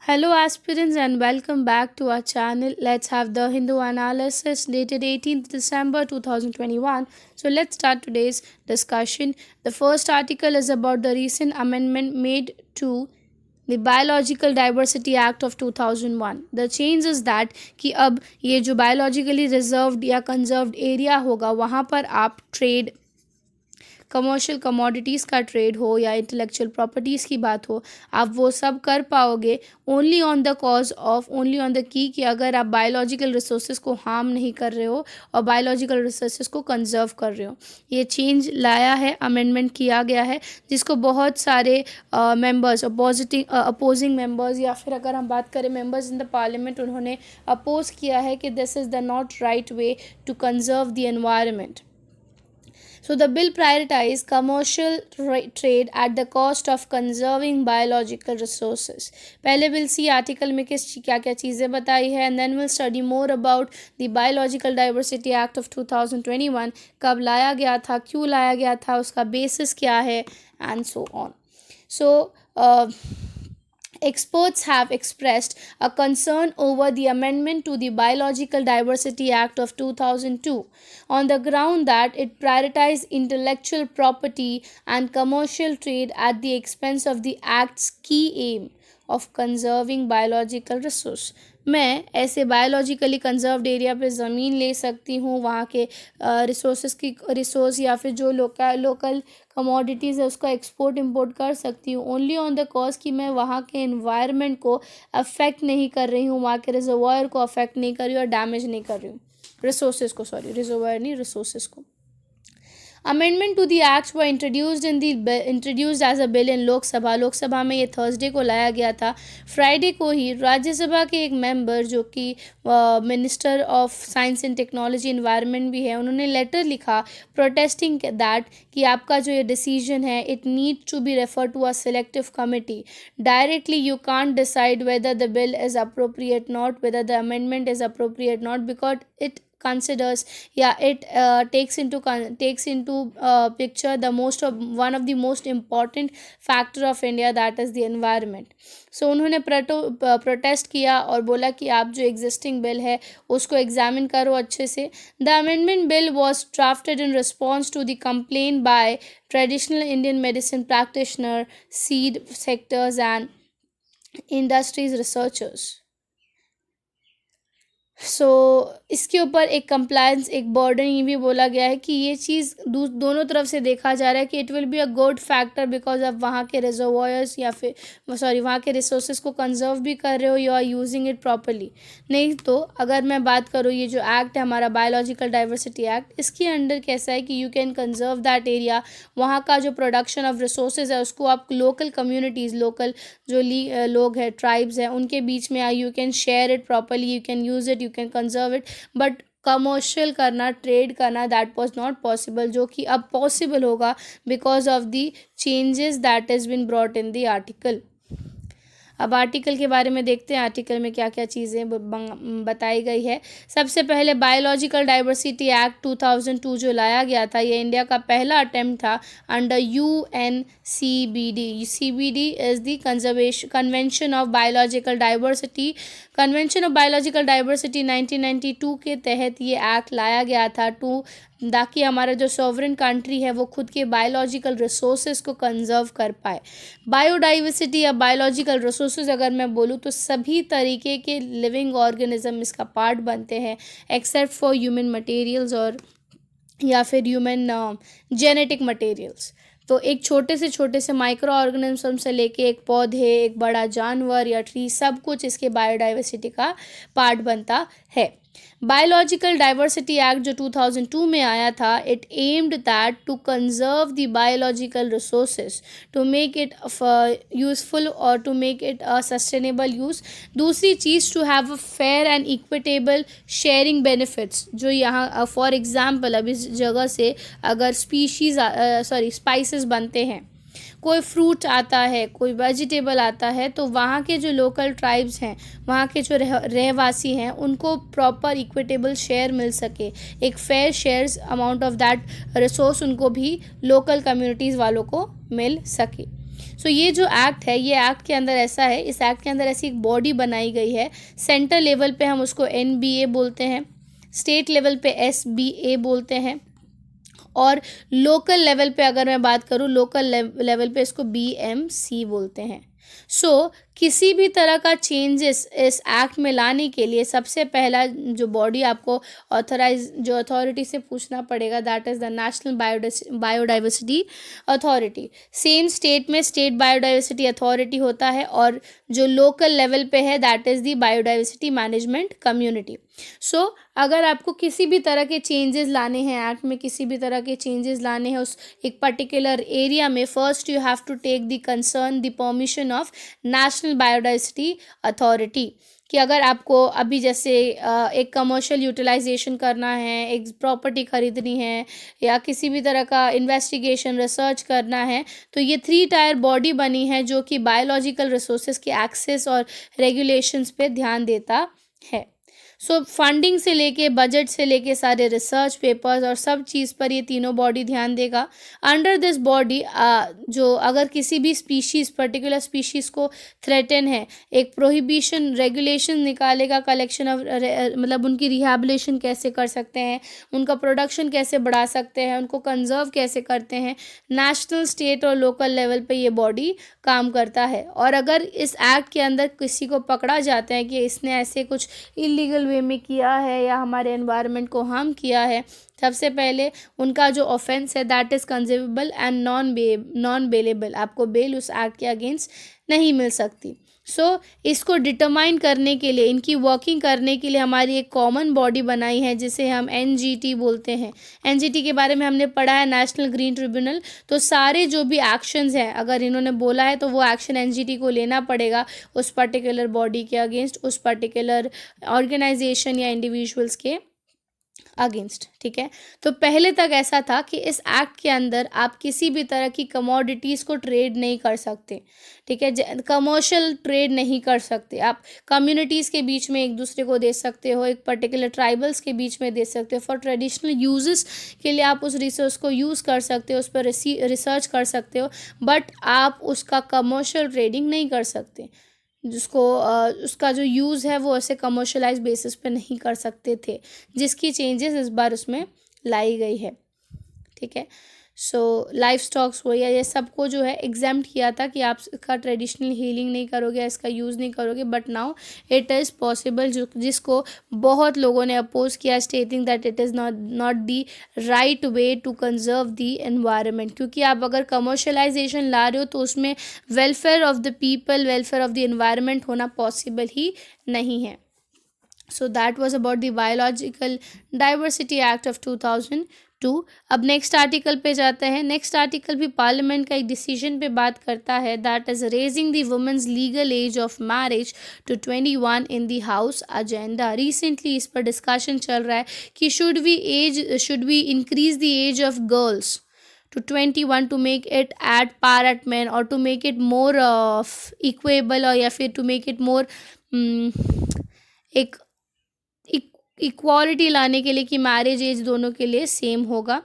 Hello, aspirants, and welcome back to our channel. Let's have the Hindu analysis dated 18th December 2021. So, let's start today's discussion. The first article is about the recent amendment made to the Biological Diversity Act of 2001. The change is that कि अब ये जो biologically reserved या conserved area होगा वहाँ पर आप trade commercial commodities का ट्रेड हो या इंटेलेक्चुअल प्रॉपर्टीज़ की बात हो, आप वो सब कर पाओगे only on the cause of only on the key कि अगर आप बायोलॉजिकल रिसोर्सेज को हार्म नहीं कर रहे हो और बायोलॉजिकल रिसोर्सेज को कंजर्व कर रहे हो। ये चेंज लाया है, अमेंडमेंट किया गया है, जिसको बहुत सारे मेंबर्स अपोजिंग मेंबर्स या फिर अगर हम बात करें मेंबर्स इन द पार्लियामेंट, उन्होंने अपोज किया है कि this is the not right way to conserve the environment. So the bill prioritizes commercial trade at the cost of conserving biological resources. पहले we'll see article में क्या क्या चीज़ें बताई है and then we'll study more about the Biological Diversity Act of 2021. कब लाया गया था, क्यों लाया गया था, उसका basis क्या है and so on. So experts have expressed a concern over the amendment to the Biological Diversity Act of 2002 on the ground that it prioritized intellectual property and commercial trade at the expense of the act's key aim of conserving biological resource. मैं ऐसे biologically conserved area पे ज़मीन ले सकती हूँ, वहाँ के resource या फिर जो लोकल कमोडिटीज़ है उसका एक्सपोर्ट इंपोर्ट कर सकती हूँ ओनली ऑन द कॉज कि मैं वहाँ के एनवायरनमेंट को अफेक्ट नहीं कर रही हूँ, वहाँ के रिजर्वायर को अफेक्ट नहीं कर रही हूँ और डैमेज नहीं कर रही हूँ, रिजर्वायर नहीं, रिसोर्सेज को. अमेंडमेंट टू दी एक्ट व इंट्रोड्यूस्ड एज अ बिल इन लोकसभा में ये थर्सडे को लाया गया था. फ्राइडे को ही राज्यसभा के एक मेंबर जो कि minister of science and technology environment भी है, उन्होंने लेटर लिखा प्रोटेस्टिंग दैट कि आपका जो ये डिसीजन है it need to be refer to a selective committee. Directly you can't decide whether the bill is appropriate not, whether the amendment is appropriate not, because it considers it takes into picture one of the most important factor of India, that is the environment. So उन्होंने protest किया और बोला कि आप जो existing bill है उसको examine करो अच्छे से. The amendment bill was drafted in response to the complain by traditional Indian medicine practitioner, seed sectors and industries researchers. इसके ऊपर एक कंप्लायंस, एक बर्डन ये भी बोला गया है कि ये चीज़ दोनों तरफ से देखा जा रहा है कि it will be a good factor because of वहाँ के रिजर्वायर्स या फिर वहाँ के रिसोर्सेज को कंजर्व भी कर रहे हो, you are using it properly. नहीं तो अगर मैं बात करूँ ये जो एक्ट है हमारा बायोलॉजिकल डाइवर्सिटी एक्ट, इसके अंडर कैसा है कि you can conserve that area, वहाँ का जो प्रोडक्शन ऑफ रिसोर्सेज है उसको आप लोकल कम्युनिटीज़, लोकल जो लोग हैं, ट्राइब्स हैं, उनके बीच में you can share it properly, you can use it, you can conserve it. But commercial करना, ट्रेड करना, दैट वॉज नॉट पॉसिबल, जो कि अब पॉसिबल होगा because of the changes that is been brought in the article. अब article के बारे में देखते हैं आर्टिकल में क्या क्या चीज़ें बताई गई है. सबसे पहले बायोलॉजिकल डाइवर्सिटी एक्ट 2002 जो लाया गया था, ये इंडिया का पहला अटेम्प्ट था under UNCBD. CBD is the convention of biological diversity. Convention of biological diversity 1992 के तहत ये एक्ट लाया गया था ताकि हमारा जो सॉवरेन कंट्री है वो खुद के बायोलॉजिकल रिसोर्सेज को कंजर्व कर पाए. बायोडाइवर्सिटी या बायोलॉजिकल रिसोर्सेज अगर मैं बोलूँ तो सभी तरीके के लिविंग ऑर्गेनिज्म इसका पार्ट बनते हैं एक्सेप्ट फॉर ह्यूमन मटेरियल्स और या फिर ह्यूमन जेनेटिक मटेरियल्स. तो एक छोटे से माइक्रो ऑर्गेनिज्म से लेके एक पौधे, एक बड़ा जानवर या ट्री, सब कुछ इसके बायोडाइवर्सिटी का पार्ट बनता है. बायोलॉजिकल डाइवर्सिटी एक्ट जो 2002 में आया था, it aimed that to conserve the biological resources, to make it useful और to make it a sustainable use. दूसरी चीज़ to have a fair and equitable sharing benefits. जो यहाँ फॉर एग्जांपल अब इस जगह से अगर स्पाइसेस बनते हैं, कोई फ्रूट आता है, कोई वेजिटेबल आता है, तो वहाँ के जो लोकल ट्राइब्स हैं, वहाँ के जो रहवासी हैं, उनको प्रॉपर इक्विटेबल शेयर मिल सके, एक fair shares amount of that resource उनको भी लोकल कम्युनिटीज़ वालों को मिल सके. सो ये जो एक्ट है, ये एक्ट के अंदर ऐसा है, इस एक्ट के अंदर ऐसी एक बॉडी बनाई गई है। सेंटर लेवल पे हम उसको NBA बोलते हैं, स्टेट लेवल पे SBA बोलते हैं, और लोकल लेवल पे अगर मैं बात करूँ, लोकल लेवल पे इसको BMC बोलते हैं। सो किसी भी तरह का चेंजेस इस एक्ट में लाने के लिए सबसे पहला जो बॉडी आपको जो अथॉरिटी से पूछना पड़ेगा, that is the national biodiversity authority. Same state में स्टेट बायोडाइवर्सिटी अथॉरिटी होता है, और जो लोकल लेवल पे है that is the biodiversity management community. So अगर आपको किसी भी तरह के चेंजेस लाने हैं एक्ट में, किसी भी तरह के चेंजेस लाने हैं उस एक पर्टिकुलर एरिया में, first you have to take the concern the permission of national biodiversity authority. कि अगर आपको अभी जैसे एक कमर्शियल यूटिलाइजेशन करना है, एक प्रॉपर्टी खरीदनी है, या किसी भी तरह का इन्वेस्टिगेशन रिसर्च करना है, तो ये 3 टायर बॉडी बनी है जो कि बायोलॉजिकल रिसोर्सेज के एक्सेस और रेगुलेशंस पे ध्यान देता है। सो फंडिंग से लेके, बजट से लेके, सारे रिसर्च पेपर्स और सब चीज़ पर ये तीनों बॉडी ध्यान देगा। अंडर दिस बॉडी जो अगर किसी भी स्पीशीज़, पर्टिकुलर स्पीशीज़ को थ्रेटन है, एक प्रोहिबिशन रेगुलेशन निकालेगा, कलेक्शन ऑफ मतलब उनकी रिहैबिलिटेशन कैसे कर सकते हैं, उनका प्रोडक्शन कैसे बढ़ा सकते हैं, उनको कंजर्व कैसे करते हैं, नेशनल, स्टेट और लोकल लेवल पे ये बॉडी काम करता है। और अगर इस एक्ट के अंदर किसी को पकड़ा जाता है कि इसने ऐसे कुछ इलीगल वे में किया है या हमारे एनवायरनमेंट को हार्म किया है, सबसे पहले उनका जो ऑफेंस है that is cognizable and non bailable. आपको बेल उस एक्ट के अगेंस्ट नहीं मिल सकती। सो इसको डिटरमाइन करने के लिए, इनकी वर्किंग करने के लिए हमारी एक कॉमन बॉडी बनाई है जिसे हम NGT बोलते हैं। NGT के बारे में हमने पढ़ा है, नेशनल ग्रीन ट्रिब्यूनल। तो सारे जो भी एक्शंस हैं, अगर इन्होंने बोला है तो वो एक्शन NGT को लेना पड़ेगा उस पर्टिकुलर बॉडी के अगेंस्ट, उस पर्टिकुलर ऑर्गेनाइजेशन या इंडिविजुअल्स के अगेंस्ट। ठीक है, तो पहले तक ऐसा था कि इस एक्ट के अंदर आप किसी भी तरह की कमोडिटीज़ को ट्रेड नहीं कर सकते। ठीक है, कमर्शियल ट्रेड नहीं कर सकते। आप कम्युनिटीज़ के बीच में एक दूसरे को दे सकते हो, एक पर्टिकुलर ट्राइबल्स के बीच में दे सकते हो, फॉर ट्रेडिशनल यूजेस के लिए आप उस रिसोर्स को यूज़ कर सकते हो, उस पर रिसर्च कर सकते हो, बट आप उसका कमर्शियल ट्रेडिंग नहीं कर सकते। जिसको उसका जो यूज़ है वो ऐसे कमर्शलाइज बेसिस पे नहीं कर सकते थे, जिसकी चेंजेस इस बार उसमें लाई गई है। ठीक है, सो लाइफ स्टॉक्स हो या ये सबको जो है एग्जाम्प्ट किया था कि आप इसका ट्रेडिशनल हीलिंग नहीं करोगे, इसका यूज़ नहीं करोगे, but now it is possible, जिसको बहुत लोगों ने अपोज किया, stating that it is not the right way to conserve the environment. क्योंकि आप अगर कमर्शलाइजेशन ला रहे हो तो उसमें welfare of the people, welfare of the environment होना पॉसिबल ही नहीं है। So that was about the biological diversity act of 2002। अब नेक्स्ट आर्टिकल पे जाते हैं। नेक्स्ट आर्टिकल भी पार्लियामेंट का एक डिसीजन पे बात करता है, that is raising the women's legal age of marriage to 21 in the house agenda. Recently इस पर डिस्कशन चल रहा है कि should we increase the age of girls to 21 to make it at par at men, or to make it more equable, और या फिर to make it more एक इक्वालिटी लाने के लिए कि मैरिज एज दोनों के लिए सेम होगा।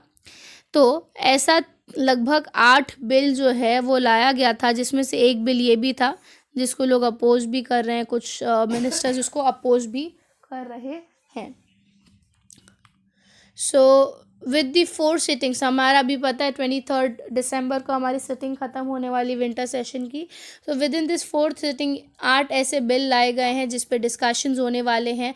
तो ऐसा लगभग 8 बिल जो है वो लाया गया था, जिसमें से एक बिल ये भी था जिसको लोग अपोज भी कर रहे हैं, कुछ मिनिस्टर्स उसको अपोज भी कर रहे हैं। सो विद दी 4 सिटिंग्स, हमारा अभी पता है 23 दिसंबर को हमारी सिटिंग ख़त्म होने वाली विंटर सेशन की। So with in this 4th sitting 8 ऐसे बिल लाए गए हैं जिस पे डिस्कशंस होने वाले हैं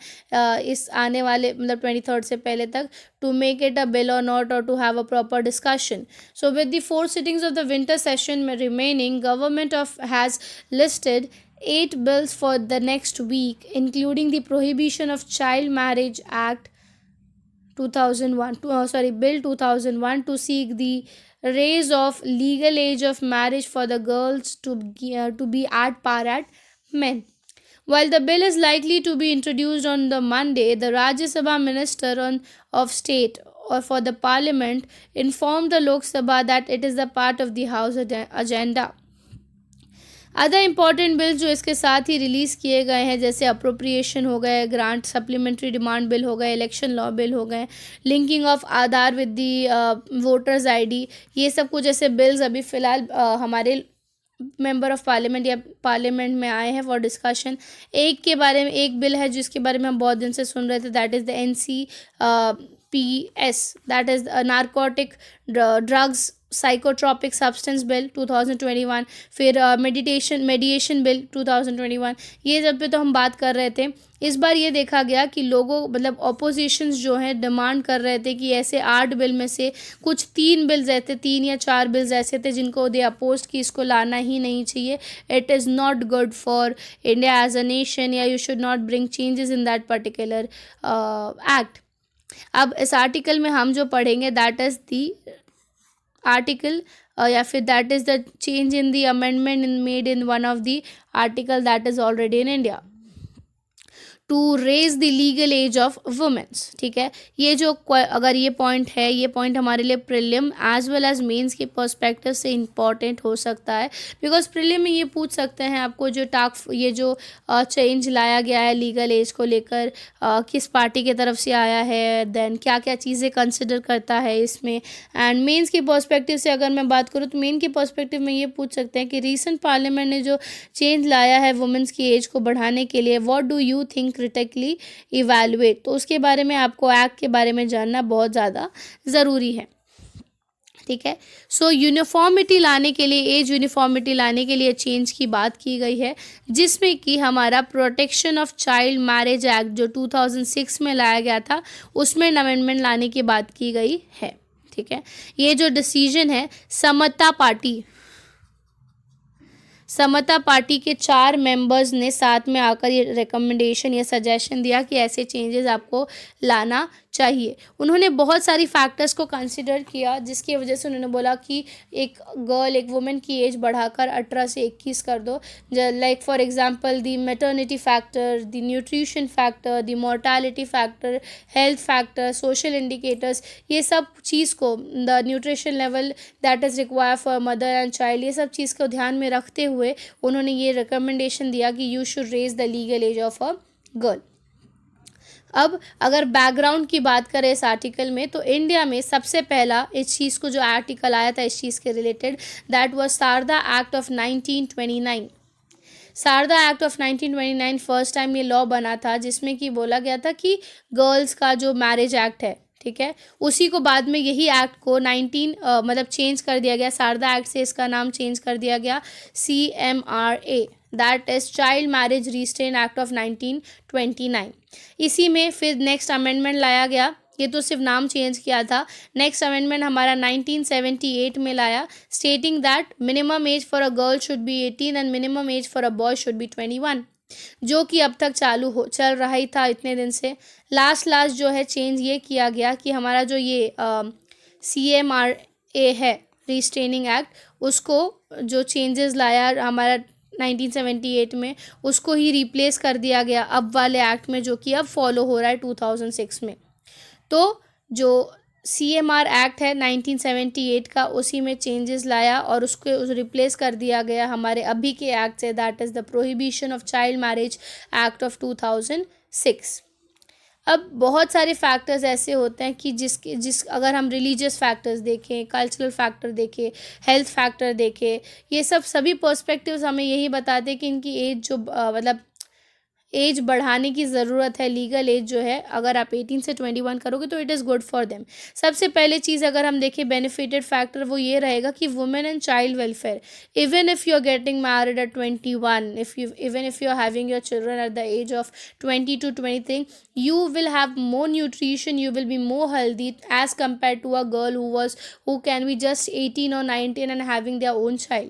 इस आने वाले मतलब 23 से पहले तक, to make it a bill or not, और to have a proper discussion. So with the 4 sittings of the winter session में remaining, government of has listed 8 bills for the next week, including the Prohibition of Child Marriage Act 2001 Bill 2001, to seek the raise of legal age of marriage for the girls to be at par at men. While the bill is likely to be introduced on the Monday, the Rajya Sabha Minister of State or for the Parliament informed the Lok Sabha that it is the part of the House agenda. Other important bill जो इसके साथ ही release किए गए हैं, जैसे appropriation हो गए, grant supplementary demand bill हो गए, इलेक्शन लॉ बिल हो गए, linking of Aadhaar with the voters ID, ये सब कुछ ऐसे बिल्स अभी फ़िलहाल हमारे मेंबर ऑफ पार्लियामेंट या पार्लियामेंट में आए हैं फॉर डिस्कशन। एक के बारे में, एक बिल है जिसके बारे में हम बहुत दिन से सुन रहे थे, that is the NCPS, that is narcotic drugs psychotropic substance bill 2021। फिर मेडिएशन बिल 2021। ये सब पे तो हम बात कर रहे थे। इस बार ये देखा गया कि लोगों मतलब ऑपोजिशंस जो हैं डिमांड कर रहे थे कि ऐसे 8 बिल में से कुछ 3 बिल्स ऐसे, 3 या 4 बिल्स ऐसे थे जिनको दे अपोज कि इसको लाना ही नहीं चाहिए, it is not good for India as a nation, या you should not bring changes in that particular act. अब इस आर्टिकल में हम जो पढ़ेंगे दैट इज़ दी आर्टिकल या फिर that is the change in the amendment in made in one of the article that is already in India to raise the legal age of women's. ठीक है, ये जो अगर ये पॉइंट है, ये पॉइंट हमारे लिए prelim as well as mains के पर्सपेक्टिव से इम्पॉर्टेंट हो सकता है, बिकॉज प्रीलिम में ये पूछ सकते हैं आपको जो ये जो चेंज लाया गया है लीगल एज को लेकर, किस पार्टी की तरफ से आया है, देन क्या क्या चीज़ें कंसिडर करता है इसमें। एंड मेंस के पर्सपेक्टिव से अगर मैं बात करूँ तो मेन के पर्सपेक्टिव में ये पूछ सकते हैं कि रिसेंट पार्लियामेंट ने जो चेंज लाया है वुमेन्स की एज को बढ़ाने के लिए, what do you think critically evaluate. तो उसके बारे में आपको एक्ट के बारे में जानना बहुत ज़्यादा ज़रूरी है। ठीक है, सो यूनिफॉर्मिटी लाने के लिए, एज यूनिफॉर्मिटी लाने के लिए चेंज की बात की गई है, जिसमें कि हमारा protection of child marriage act जो 2006 में लाया गया था उसमें अमेंडमेंट लाने की बात की गई है। ठीक है, ये जो डिसीजन है समता पार्टी के 4 मेंबर्स ने साथ में आकर ये रिकमेंडेशन या सजेशन दिया कि ऐसे चेंजेस आपको लाना चाहिए। उन्होंने बहुत सारी फैक्टर्स को कंसिडर किया, जिसकी वजह से उन्होंने बोला कि एक वुमेन की एज बढ़ाकर 18 से 21 कर दो। Like for example the maternity factor, the nutrition factor, the mortality factor, health factor, social indicators, ये सब चीज़ को, the nutrition level that is require for mother and child, ये सब चीज़ को ध्यान में रखते हुए उन्होंने ये रिकमेंडेशन दिया कि you should raise the legal age of a girl. अब अगर बैकग्राउंड की बात करें इस आर्टिकल में, तो इंडिया में सबसे पहला इस चीज़ को जो आर्टिकल आया था इस चीज़ के related, that was Sharda act of 1929। Sharda act of 1929 first time ये लॉ बना था, जिसमें कि बोला गया था कि गर्ल्स का जो मैरिज एक्ट है, ठीक है, उसी को बाद में यही एक्ट को मतलब चेंज कर दिया गया, शारदा एक्ट से इसका नाम चेंज कर दिया गया CMRA, that is child marriage restrain act of 1929। इसी में फिर नेक्स्ट अमेंडमेंट लाया गया, ये तो सिर्फ नाम चेंज किया था। नेक्स्ट अमेंडमेंट हमारा 1978 में लाया, stating that minimum age for a girl should be 18 and minimum age for a boy should be 21, जो कि अब तक चल रहा ही था इतने दिन से। लास्ट जो है चेंज ये किया गया कि हमारा जो ये CMRA है रिस्ट्रेनिंग एक्ट, उसको जो चेंजेस लाया हमारा 1978 में, उसको ही रिप्लेस कर दिया गया अब वाले एक्ट में, जो कि अब फॉलो हो रहा है 2006 में। तो जो CMR एक्ट है 1978 का, उसी में चेंजेस लाया और उसको रिप्लेस कर दिया गया हमारे अभी के एक्ट से, that is the prohibition of child marriage act of 2006। अब बहुत सारे फैक्टर्स ऐसे होते हैं कि अगर हम रिलीजियस फैक्टर्स देखें, कल्चरल फैक्टर देखें, हेल्थ फैक्टर देखें, ये सब सभी पर्सपेक्टिव्स हमें यही बताते हैं कि इनकी एज जो मतलब एज बढ़ाने की ज़रूरत है। लीगल एज जो है अगर आप 18 से 21 करोगे तो it is good for them. सबसे पहले चीज़ अगर हम देखें बेनिफिटेड फैक्टर, वो ये रहेगा कि women and child welfare, even if you are getting married at 21, even if you are having your children at the age of 20 to 23, you will have more nutrition, you will be more healthy as compared to a girl who can be just 18 or 19 and having their own child।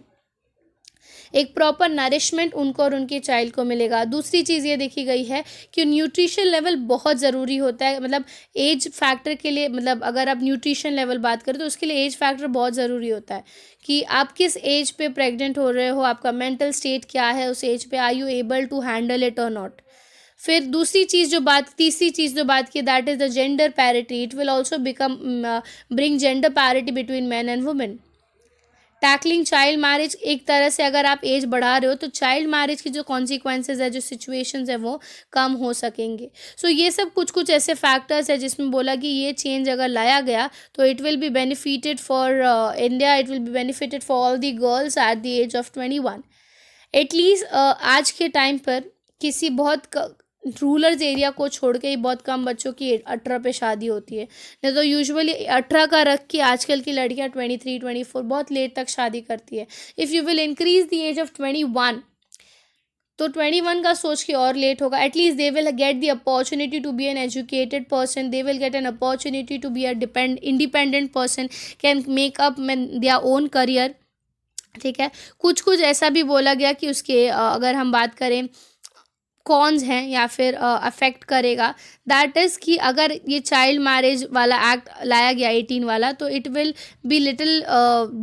एक proper nourishment उनको और उनके child को मिलेगा। दूसरी चीज़ ये देखी गई है कि न्यूट्रिशन लेवल बहुत ज़रूरी होता है, मतलब एज फैक्टर के लिए, मतलब अगर आप न्यूट्रिशन लेवल बात करें तो उसके लिए एज फैक्टर बहुत ज़रूरी होता है कि आप किस एज पे प्रेग्नेंट हो रहे हो, आपका मेंटल स्टेट क्या है उस एज पे, are you able to handle it और नॉट। फिर तीसरी चीज़ जो बात की, that is the gender parity, it will also bring gender parity between man and women. Tackling child marriage, एक तरह से अगर आप एज बढ़ा रहे हो तो चाइल्ड मैरिज की जो कॉन्सिक्वेंसेज है, जो सिचुएशंस है वो कम हो सकेंगे. सो ये सब कुछ कुछ ऐसे फैक्टर्स है जिसमें बोला कि ये चेंज अगर लाया गया तो it will be benefited for India, it will be benefited for all the girls at the age of 21. At least आज के टाइम पर किसी बहुत रूरल एरिया को छोड़ के ही बहुत कम बच्चों की 18 पे शादी होती है. नहीं तो यूजुअली 18 का रख के आजकल की लड़कियां 23 24 बहुत लेट तक शादी करती है. If you will increase the age of 21 तो 21 का सोच के और लेट होगा. At least they will get the opportunity to be an educated person, they will get an opportunity to be a independent person, can make up their own career. ठीक है. कुछ कुछ ऐसा भी बोला गया कि उसके अगर हम बात करें कॉन्स हैं या फिर अफेक्ट करेगा, दैट इज़ कि अगर ये चाइल्ड मैरिज वाला एक्ट लाया गया 18 वाला, तो it will be little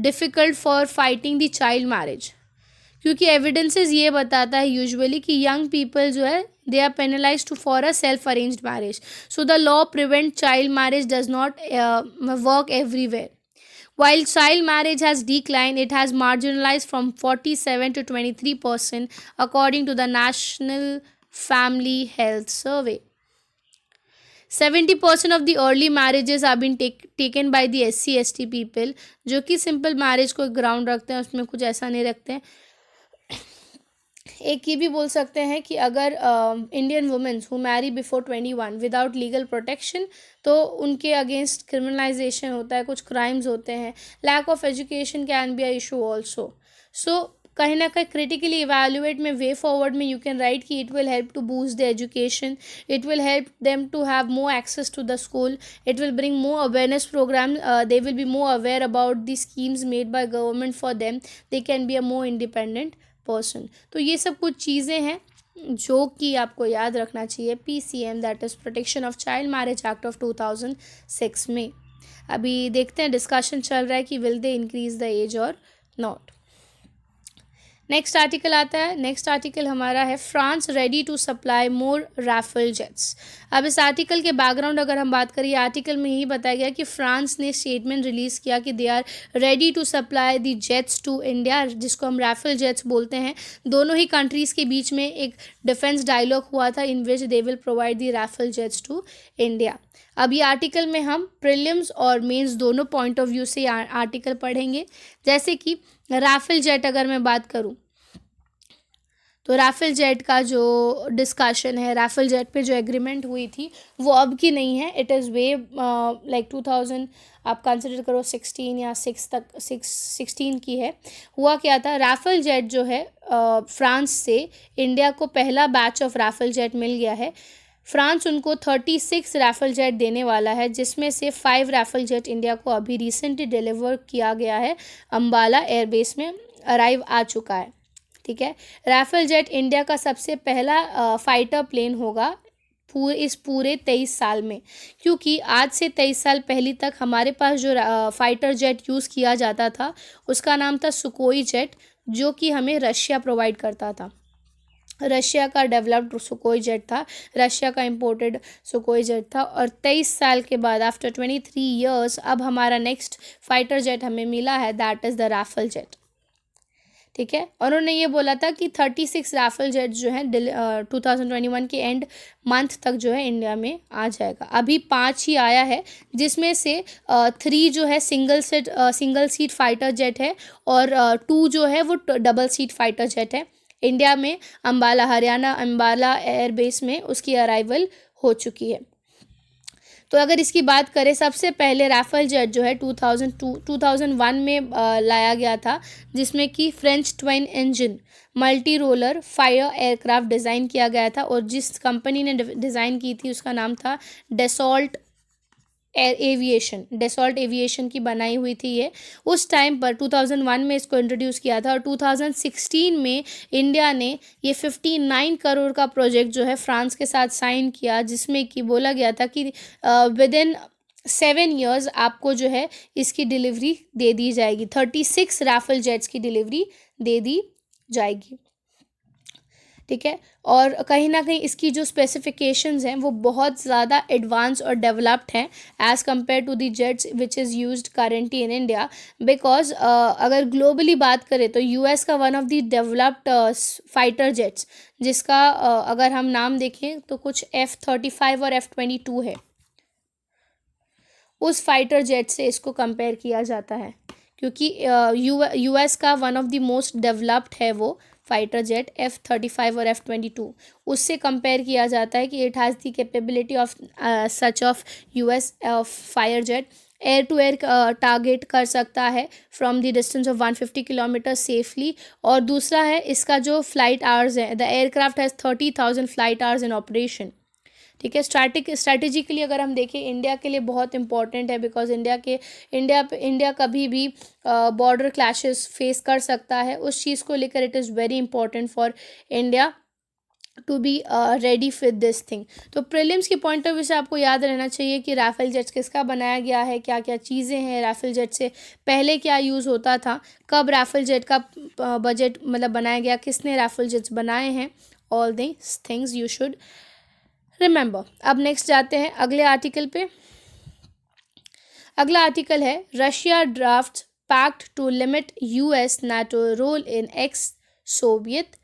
difficult for fighting the child marriage. क्योंकि एविडेंसेस ये बताता है यूजुअली कि यंग पीपल जो है they are penalize to for a self arranged marriage. So the law prevent child marriage does not work everywhere. While child marriage has declined, it has marginalized from 47 to 23% according to the National Family Health Survey. 70% of the early marriages have been taken by the SC/ST people, जो कि simple marriage को ground रखते हैं, उसमें कुछ ऐसा नहीं रखते हैं. एक ये भी बोल सकते हैं कि अगर Indian women's who marry before 21 without legal protection, तो उनके अगेंस्ट क्रिमिनलाइजेशन होता है, कुछ क्राइम्स होते हैं. Lack of education can be a issue also. So कहीं ना कहीं क्रिटिकली इवेल्युएट में वे फॉरवर्ड में यू कैन राइट कि it will help to boost the education, it will help them to have more access to the school, it will bring more awareness program, they will be more aware about the schemes made by government for them, they can be a more independent person. तो ये सब कुछ चीज़ें हैं जो कि आपको याद रखना चाहिए PCM, that is protection of child marriage act of 2006 में. अभी देखते हैं, डिस्कशन चल रहा है कि will they increase the age और नॉट. नेक्स्ट आर्टिकल आता है. नेक्स्ट आर्टिकल हमारा है France ready to supply more Rafale jets. अब इस आर्टिकल के बैकग्राउंड अगर हम बात करें, आर्टिकल में यही बताया गया कि फ्रांस ने स्टेटमेंट रिलीज़ किया कि they are ready to supply the jets to India, जिसको हम राफेल जेट्स बोलते हैं. दोनों ही कंट्रीज़ के बीच में एक डिफेंस डायलॉग हुआ था in which they will provide the Rafale jets to India. अब ये आर्टिकल में हम प्रीलिम्स और मेंस दोनों पॉइंट ऑफ व्यू से आर्टिकल पढ़ेंगे. जैसे कि राफेल जेट अगर मैं बात करूं, तो राफेल जेट का जो डिस्कशन है, राफेल जेट पे जो एग्रीमेंट हुई थी वो अब की नहीं है. इट इज़ वे लाइक 2000 आप कंसिडर करो 16 या 16 की है. हुआ क्या था, राफेल जेट जो है फ्रांस से इंडिया को पहला बैच ऑफ राफेल जेट मिल गया है. फ्रांस उनको 36 राफेल जेट देने वाला है, जिसमें से 5 राफेल जेट इंडिया को अभी रिसेंटली डिलीवर किया गया है. अम्बाला एयरबेस में अराइव आ चुका है. ठीक है. राफेल जेट इंडिया का सबसे पहला फाइटर प्लेन होगा इस पूरे 23 साल में, क्योंकि आज से 23 साल पहले तक हमारे पास जो फाइटर जेट यूज़ किया जाता था उसका नाम था सुकोई जेट, जो कि हमें रशिया प्रोवाइड करता था. रशिया का डेवलप्ड सुकोई जेट था, रशिया का इंपोर्टेड सुकोई जेट था. और 23 साल के बाद आफ्टर 23 ईयर्स अब हमारा नेक्स्ट फाइटर जेट हमें मिला है, that is the Rafale jet. ठीक है. और उन्होंने ये बोला था कि 36 राफेल जेट जो है 2021 के एंड मंथ तक जो है इंडिया में आ जाएगा. अभी 5 ही आया है, जिसमें से 3 जो है सिंगल सीट फाइटर जेट है और 2 जो है वो डबल सीट फाइटर जेट है. इंडिया में अम्बाला, हरियाणा अम्बाला एयरबेस में उसकी अराइवल हो चुकी है. तो अगर इसकी बात करें, सबसे पहले राफेल जेट जो है 2001 में लाया गया था, जिसमें कि French twin engine multi roller fire aircraft design किया गया था. और जिस कंपनी ने डिज़ाइन की थी उसका नाम था डेसॉल्ट एविएशन की बनाई हुई थी ये. उस टाइम पर 2001 में इसको इंट्रोड्यूस किया था. और 2016 में इंडिया ने ये 59 करोड़ का प्रोजेक्ट जो है फ्रांस के साथ साइन किया, जिसमें कि बोला गया था कि विद इन 7 ईयर्स आपको जो है इसकी डिलीवरी दे दी जाएगी. 36 राफेल जेट्स की डिलीवरी दे दी जाएगी. ठीक है। और कहीं ना कहीं इसकी जो स्पेसिफिकेशंस हैं वो बहुत ज़्यादा एडवांस और डेवलप्ड हैं as compare to the jets which is used currently in India. Because अगर ग्लोबली बात करें तो यूएस का one of the developed fighter jets, जिसका अगर हम नाम देखें तो कुछ F-35 और F-22 है, उस फाइटर जेट से इसको कंपेयर किया जाता है, क्योंकि यूएस का one of the most developed है वो फाइटर जेट F-35 और F-22। उससे कंपेयर किया जाता है कि it has the capability of such of US fire jet air to air target कर सकता है from the distance of 150 kilometre safely. और दूसरा है इसका जो फ्लाइट आवर्स है, the aircraft has 30,000 flight hours in operation. ठीक है। स्ट्रैटेजिकली अगर हम देखें इंडिया के लिए बहुत इंपॉर्टेंट है, बिकॉज इंडिया कभी भी बॉर्डर क्लैशेस फेस कर सकता है। उस चीज़ को लेकर it is very important for India to be ready with this thing. तो प्रीलिम्स के पॉइंट ऑफ व्यू से आपको याद रहना चाहिए कि राफेल जेट्स किसका बनाया गया है, क्या क्या चीज़ें हैं, राफेल जेट से पहले क्या यूज़ होता था, कब राफेल जेट का बजट मतलब बनाया गया, किसने राफेल जेट्स बनाए हैं, all this things you should remember. अब नेक्स्ट जाते हैं अगले आर्टिकल पे। अगला आर्टिकल है Russia draft pact to limit US NATO role in ex Soviet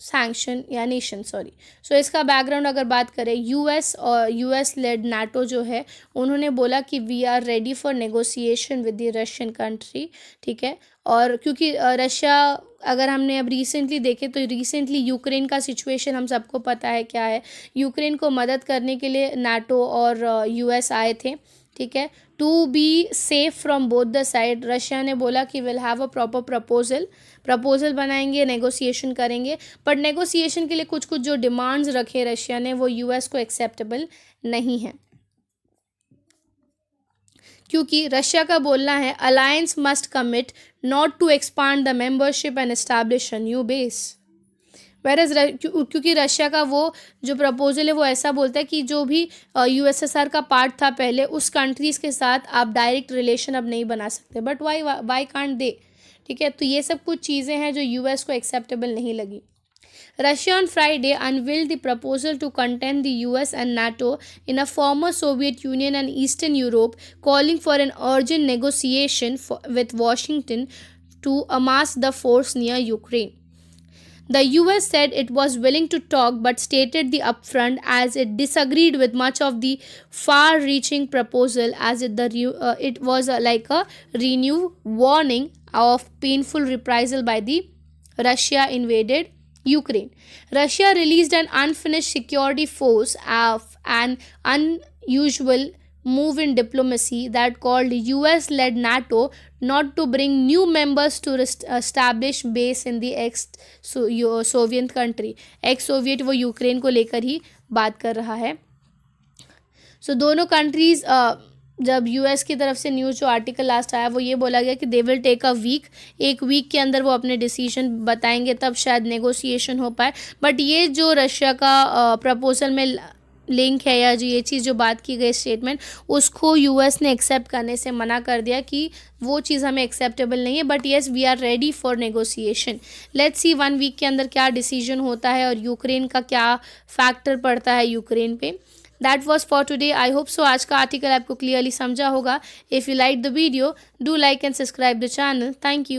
sanction या नेशन, सॉरी। सो इसका बैकग्राउंड अगर बात करें, यूएस और यूएस लेड नाटो जो है उन्होंने बोला कि we are ready for negotiation with the Russian country. ठीक है। और क्योंकि रशिया, अगर हमने अब रिसेंटली देखे तो रिसेंटली यूक्रेन का सिचुएशन हम सबको पता है क्या है। यूक्रेन को मदद करने के लिए नाटो और यूएस आए थे। ठीक है। To be safe from both the side, Russia ने बोला कि will have a proper proposal बनाएंगे, नेगोशिएशन करेंगे। बट नेगोशिएशन के लिए कुछ कुछ जो डिमांड्स रखे रशिया ने वो यूएस को एक्सेप्टेबल नहीं है, क्योंकि रशिया का बोलना है alliance must commit not to expand the membership and establish a new base. Whereas क्योंकि रशिया का वो जो प्रपोजल है वो ऐसा बोलता है कि जो भी यूएसएसआर का पार्ट था पहले, उस कंट्रीज़ के साथ आप डायरेक्ट रिलेशन अब नहीं बना सकते। But why can't they. ठीक है। तो ये सब कुछ चीज़ें हैं जो यूएस को एक्सेप्टेबल नहीं लगी। Russia on Friday unveiled the proposal to contain the US and NATO in a former Soviet Union and Eastern Europe, calling for an urgent negotiation with Washington to amass the force near Ukraine. The US said it was willing to talk but stated the upfront as it disagreed with much of the far-reaching proposal, as it was like a renewed warning of painful reprisal by the Russia invaded Ukraine. Russia released an unfinished security force of an unusual move in diplomacy that called US-led NATO not to bring new members to establish base in the ex-Soviet country. ex-Soviet वो Ukraine को लेकर ही बात कर रहा है। सो दोनों countries, जब US की तरफ से न्यूज़ जो आर्टिकल लास्ट आया वो ये बोला गया कि they will take a week, एक वीक के अंदर वो अपने डिसीजन बताएंगे, तब शायद नेगोशिएशन हो पाए। बट ये जो रशिया का प्रपोजल में लिंक है या जो ये चीज़ जो बात की गई स्टेटमेंट, उसको यूएस ने एक्सेप्ट करने से मना कर दिया कि वो चीज़ हमें एक्सेप्टेबल नहीं है। But yes we are ready for negotiation. Let's see 1 week के अंदर क्या डिसीजन होता है और यूक्रेन का क्या फैक्टर पड़ता है यूक्रेन पे। That was for today. I hope so आज का आर्टिकल आपको क्लियरली समझा होगा। If you like the video, do like and subscribe the channel. Thank you.